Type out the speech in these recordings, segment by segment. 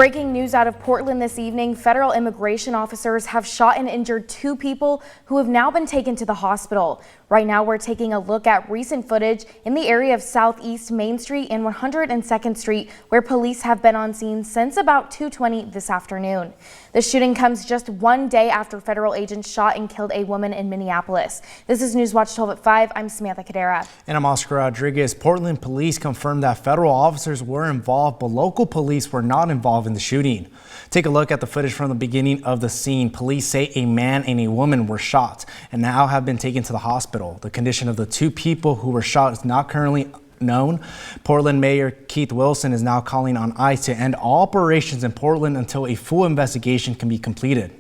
Breaking news out of Portland this evening, federal immigration officers have shot and injured 2 people who have now been taken to the hospital. Right now, we're taking a look at recent footage in the area of Southeast Main Street and 102nd Street, where police have been on scene since about 2:20 this afternoon. The shooting comes just one day after federal agents shot and killed a woman in Minneapolis. This is NewsWatch 12 at 5. I'm Samantha Cadera. And I'm Oscar Rodriguez. Portland police confirmed that federal officers were involved, but local police were not involved in the shooting. Take a look at the footage from the beginning of the scene. Police say a man and a woman were shot and now have been taken to the hospital. The condition of the 2 people who were shot is not currently known. Portland Mayor Keith Wilson is now calling on ICE to end all operations in Portland until a full investigation can be completed.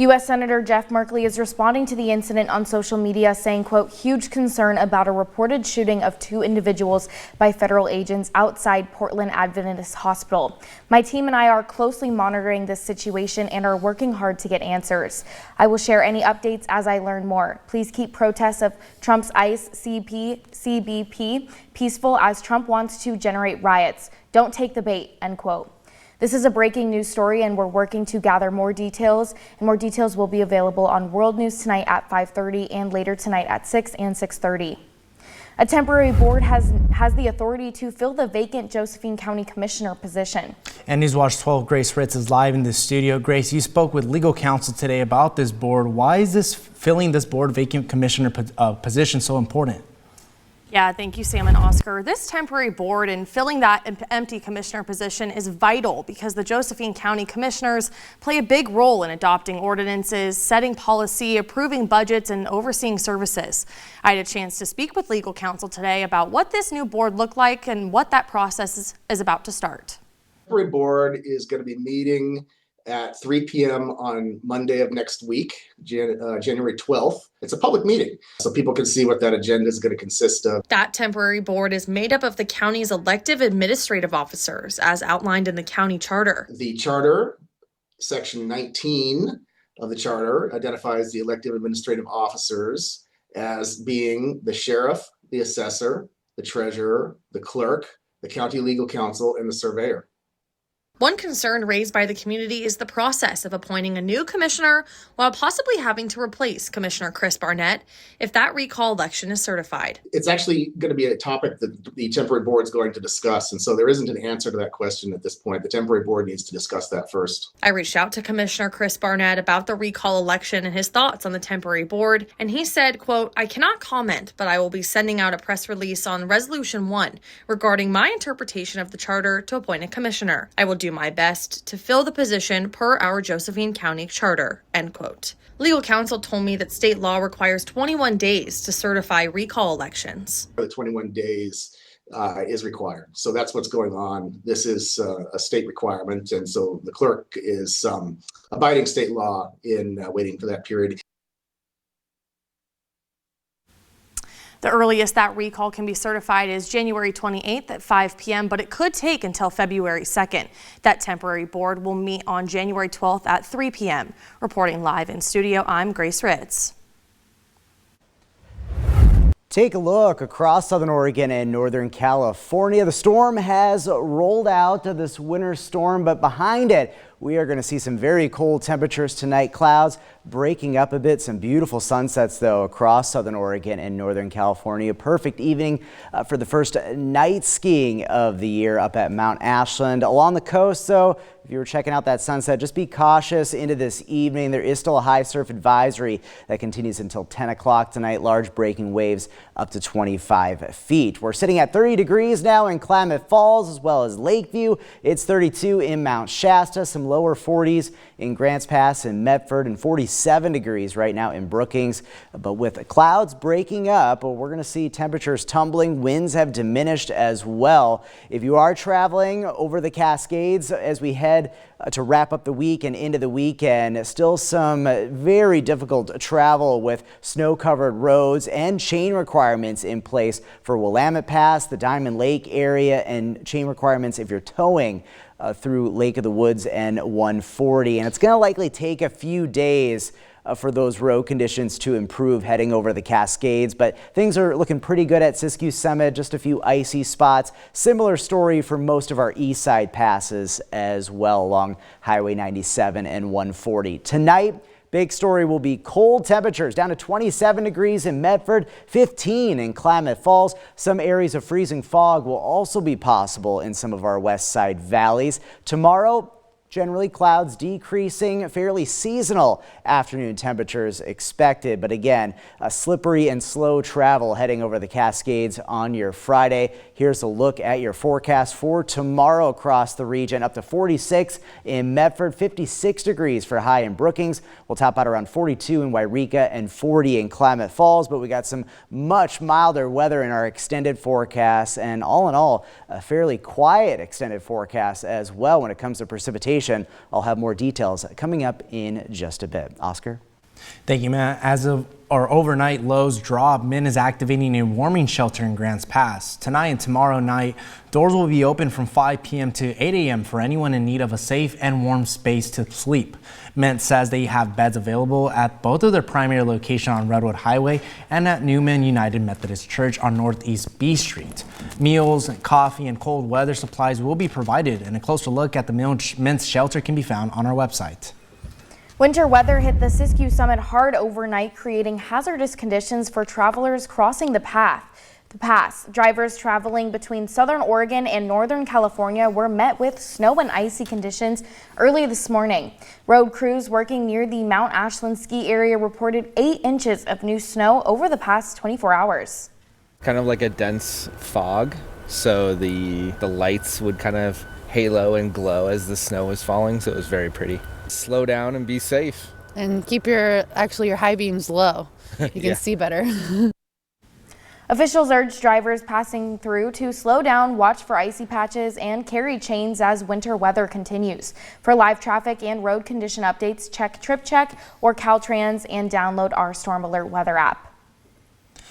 U.S. Senator Jeff Merkley is responding to the incident on social media, saying, quote, huge concern about a reported shooting of 2 individuals by federal agents outside Portland Adventist Hospital. My team and I are closely monitoring this situation and are working hard to get answers. I will share any updates as I learn more. Please keep protests of Trump's ICE CBP peaceful as Trump wants to generate riots. Don't take the bait, end quote. This is a breaking news story, and we're working to gather more details, and more details will be available on World News tonight at 5:30 and later tonight at 6 and 6:30. A temporary board has the authority to fill the vacant Josephine County Commissioner position. And NewsWatch 12 Grace Ritz is live in the studio. Grace, you spoke with legal counsel today about this board. Why is filling this board vacant commissioner position so important? Yeah, thank you, Sam and Oscar. This temporary board and filling that empty commissioner position is vital because the Josephine County commissioners play a big role in adopting ordinances, setting policy, approving budgets, and overseeing services. I had a chance to speak with legal counsel today about what this new board looked like and what that process is about to start. The temporary board is going to be meeting at 3 p.m. on Monday of next week, January 12th. It's a public meeting, so people can see what that agenda is going to consist of. That temporary board is made up of the county's elective administrative officers, as outlined in the county charter. The charter, section 19 of the charter, identifies the elective administrative officers as being the sheriff, the assessor, the treasurer, the clerk, the county legal counsel, and the surveyor. One concern raised by the community is the process of appointing a new commissioner while possibly having to replace Commissioner Chris Barnett if that recall election is certified. It's actually going to be a topic that the temporary board is going to discuss, and so there isn't an answer to that question at this point. The temporary board needs to discuss that first. I reached out to Commissioner Chris Barnett about the recall election and his thoughts on the temporary board, and he said, quote, I cannot comment, but I will be sending out a press release on Resolution 1 regarding my interpretation of the charter to appoint a commissioner. I will do my best to fill the position per our Josephine County charter, end quote. Legal counsel told me that state law requires 21 days to certify recall elections. The 21 days is required. So that's what's going on. This is a state requirement. And so the clerk is abiding state law in waiting for that period. The earliest that recall can be certified is January 28th at 5 p.m., but it could take until February 2nd. That temporary board will meet on January 12th at 3 p.m. Reporting live in studio, I'm Grace Ritz. Take a look across southern Oregon and northern California. The storm has rolled out this winter storm, but behind it, we are going to see some very cold temperatures tonight. Clouds breaking up a bit. Some beautiful sunsets, though, across southern Oregon and northern California. Perfect evening for the first night skiing of the year up at Mount Ashland. Along the coast, though, if you were checking out that sunset, just be cautious into this evening. There is still a high surf advisory that continues until 10 o'clock tonight. Large breaking waves up to 25 feet. We're sitting at 30 degrees now in Klamath Falls as well as Lakeview. It's 32 in Mount Shasta. Some lower 40s in Grants Pass and Medford, and 47 degrees right now in Brookings. But with clouds breaking up, we're going to see temperatures tumbling. Winds have diminished as well. If you are traveling over the Cascades as we head to wrap up the week and into the weekend, still some very difficult travel with snow-covered roads and chain requirements in place for Willamette Pass, the Diamond Lake area, and chain requirements if you're towing through Lake of the Woods and 140. And it's going to likely take a few days for those road conditions to improve heading over the Cascades, but things are looking pretty good at Siskiyou Summit. Just a few icy spots. Similar story for most of our east side passes as well along Highway 97 and 140. Tonight, big story will be cold temperatures down to 27 degrees in Medford, 15 in Klamath Falls. Some areas of freezing fog will also be possible in some of our west side valleys. Tomorrow, generally clouds decreasing, fairly seasonal afternoon temperatures expected. But again, a slippery and slow travel heading over the Cascades on your Friday. Here's a look at your forecast for tomorrow across the region. Up to 46 in Medford, 56 degrees for high in Brookings. We'll top out around 42 in Wairika and 40 in Klamath Falls. But we got some much milder weather in our extended forecast. And all in all, a fairly quiet extended forecast as well when it comes to precipitation. I'll have more details coming up in just a bit. Oscar? Thank you, Matt. As of our overnight lows drop, Min is activating a warming shelter in Grants Pass. Tonight and tomorrow night, doors will be open from 5 p.m. to 8 a.m. for anyone in need of a safe and warm space to sleep. Mint says they have beds available at both of their primary locations on Redwood Highway and at Newman United Methodist Church on Northeast B Street. Meals, coffee, and cold weather supplies will be provided, and a closer look at the Mint's shelter can be found on our website. Winter weather hit the Siskiyou Summit hard overnight, creating hazardous conditions for travelers crossing the pass. Drivers traveling between southern Oregon and northern California were met with snow and icy conditions early this morning. Road crews working near the Mount Ashland ski area reported 8 inches of new snow over the past 24 hours. Kind of like a dense fog, so the lights would kind of halo and glow as the snow was falling, so it was very pretty. Slow down and be safe. And keep your high beams low. You can see better. Officials urge drivers passing through to slow down, watch for icy patches, and carry chains as winter weather continues. For live traffic and road condition updates, check TripCheck or Caltrans and download our Storm Alert weather app.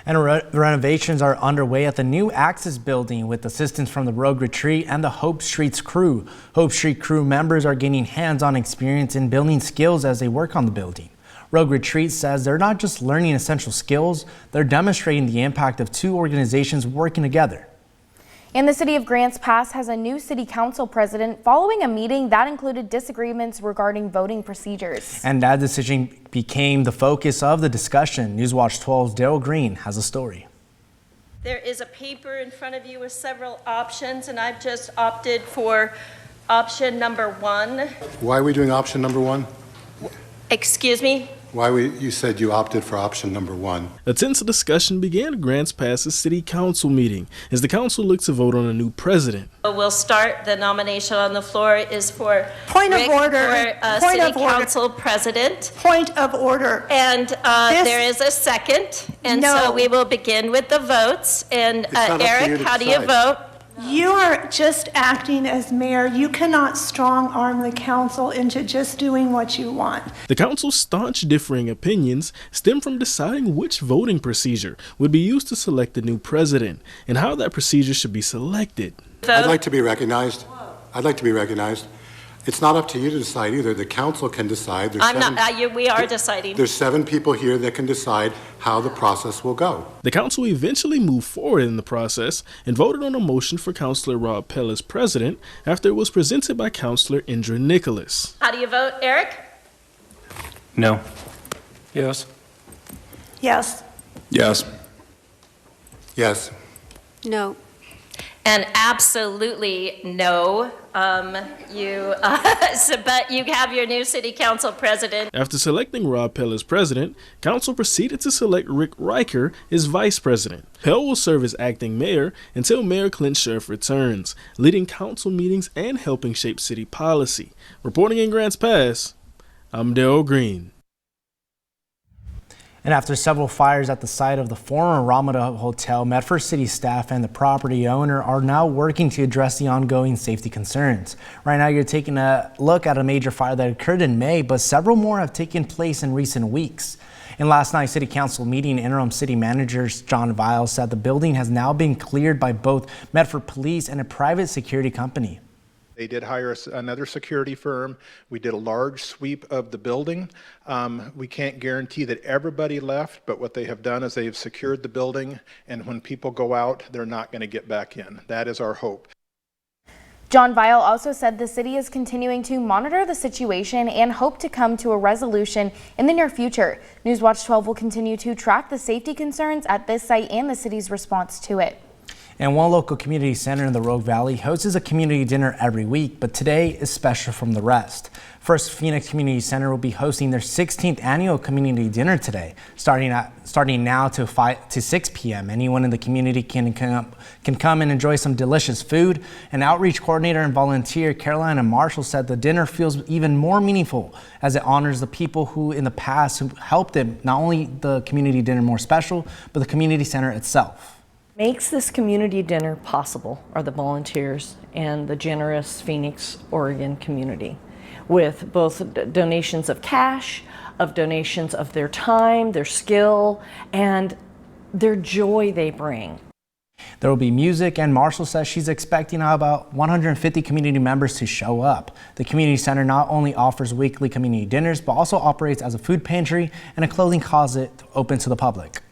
And renovations are underway at the new Axis building with assistance from the Rogue Retreat and the Hope Street's crew. Hope Street crew members are gaining hands-on experience in building skills as they work on the building. Rogue Retreat says they're not just learning essential skills, they're demonstrating the impact of two organizations working together. And the city of Grants Pass has a new city council president following a meeting that included disagreements regarding voting procedures. And that decision became the focus of the discussion. NewsWatch 12's Daryl Green has a story. There is a paper in front of you with several options, and I've just opted for option number 1. Why are we doing option number 1? Excuse me? You said you opted for option number 1. A tense discussion began at Grants Pass's city council meeting as the council looks to vote on a new president. We'll start. The nomination on the floor is for Point Rick of order. For Point city of order. council president. Point of order. And there is a second. And No. so we will begin with the votes. And not up to you Eric, to how do you decide. vote? You are just acting as mayor. You cannot strong arm the council into just doing what you want. The council's staunch differing opinions stem from deciding which voting procedure would be used to select the new president and how that procedure should be selected. I'd like to be recognized. It's not up to you to decide either. The council can decide. We are deciding. There's 7 people here that can decide how the process will go. The council eventually moved forward in the process and voted on a motion for Councilor Rob Pell as president after it was presented by Councilor Indra Nicholas. How do you vote, Eric? No. Yes. Yes. Yes. Yes. No. And absolutely no. But you have your new city council president. After selecting Rob Pell as president, council proceeded to select Rick Riker as vice president. Pell will serve as acting mayor until Mayor Clint Scherf returns, leading council meetings and helping shape city policy. Reporting in Grants Pass, I'm Daryl Green. And after several fires at the site of the former Ramada Hotel, Medford City staff and the property owner are now working to address the ongoing safety concerns. Right now, you're taking a look at a major fire that occurred in May, but several more have taken place in recent weeks. In last night's city council meeting, interim city manager John Viles said the building has now been cleared by both Medford Police and a private security company. They did hire another security firm. We did a large sweep of the building. We can't guarantee that everybody left, but what they have done is they have secured the building, and when people go out, they're not going to get back in. That is our hope. John Vial also said the city is continuing to monitor the situation and hope to come to a resolution in the near future. NewsWatch 12 will continue to track the safety concerns at this site and the city's response to it. And one local community center in the Rogue Valley hosts a community dinner every week, but today is special from the rest. First Phoenix Community Center will be hosting their 16th annual community dinner today, starting now to 6 p.m. Anyone in the community can come and enjoy some delicious food. An outreach coordinator and volunteer, Carolina Marshall, said the dinner feels even more meaningful as it honors the people who in the past who helped it, not only the community dinner more special, but the community center itself. Makes this community dinner possible are the volunteers and the generous Phoenix, Oregon community, with both donations of cash, of donations of their time, their skill, and their joy they bring. There will be music, and Marshall says she's expecting about 150 community members to show up. The community center not only offers weekly community dinners, but also operates as a food pantry and a clothing closet open to the public.